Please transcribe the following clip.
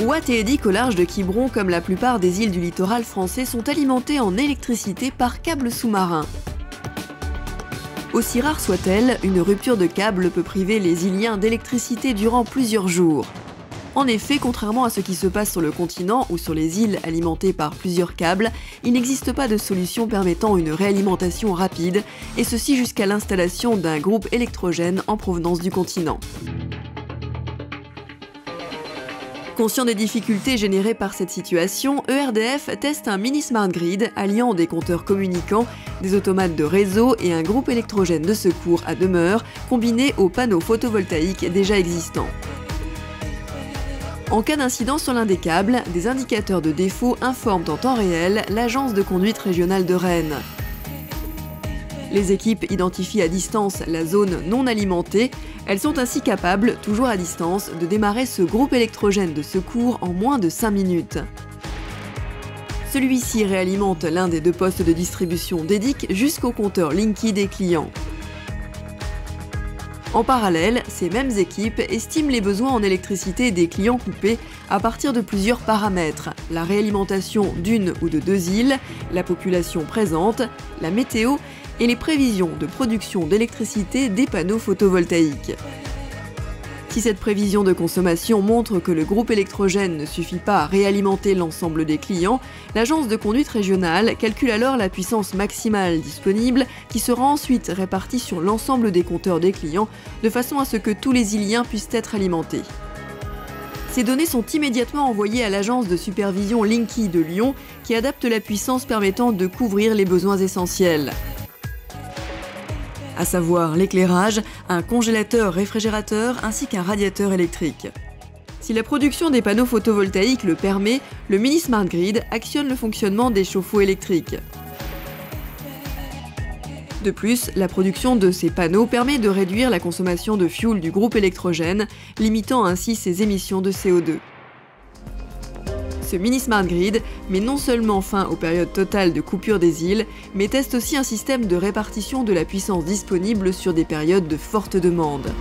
Watt et Edic au large de Quiberon, comme la plupart des îles du littoral français, sont alimentées en électricité par câble sous-marin. Aussi rare soit-elle, une rupture de câble peut priver les Iliens d'électricité durant plusieurs jours. En effet, contrairement à ce qui se passe sur le continent ou sur les îles alimentées par plusieurs câbles, il n'existe pas de solution permettant une réalimentation rapide, et ceci jusqu'à l'installation d'un groupe électrogène en provenance du continent. Conscient des difficultés générées par cette situation, ERDF teste un mini smart grid alliant des compteurs communicants, des automates de réseau et un groupe électrogène de secours à demeure combiné aux panneaux photovoltaïques déjà existants. En cas d'incident sur l'un des câbles, des indicateurs de défaut informent en temps réel l'Agence de conduite régionale de Rennes. Les équipes identifient à distance la zone non alimentée. Elles sont ainsi capables, toujours à distance, de démarrer ce groupe électrogène de secours en moins de 5 minutes. Celui-ci réalimente l'un des 2 postes de distribution d'Edic jusqu'au compteur Linky des clients. En parallèle, ces mêmes équipes estiment les besoins en électricité des clients coupés à partir de plusieurs paramètres: la réalimentation d'une ou de 2 îles, la population présente, la météo et les prévisions de production d'électricité des panneaux photovoltaïques. Si cette prévision de consommation montre que le groupe électrogène ne suffit pas à réalimenter l'ensemble des clients, l'agence de conduite régionale calcule alors la puissance maximale disponible qui sera ensuite répartie sur l'ensemble des compteurs des clients de façon à ce que tous les Iliens puissent être alimentés. Ces données sont immédiatement envoyées à l'agence de supervision Linky de Lyon qui adapte la puissance permettant de couvrir les besoins essentiels, à savoir l'éclairage, un congélateur-réfrigérateur ainsi qu'un radiateur électrique. Si la production des panneaux photovoltaïques le permet, le mini smart grid actionne le fonctionnement des chauffe-eau électriques. De plus, la production de ces panneaux permet de réduire la consommation de fioul du groupe électrogène, limitant ainsi ses émissions de CO2. Ce mini smart grid met non seulement fin aux périodes totales de coupure des îles, mais teste aussi un système de répartition de la puissance disponible sur des périodes de forte demande.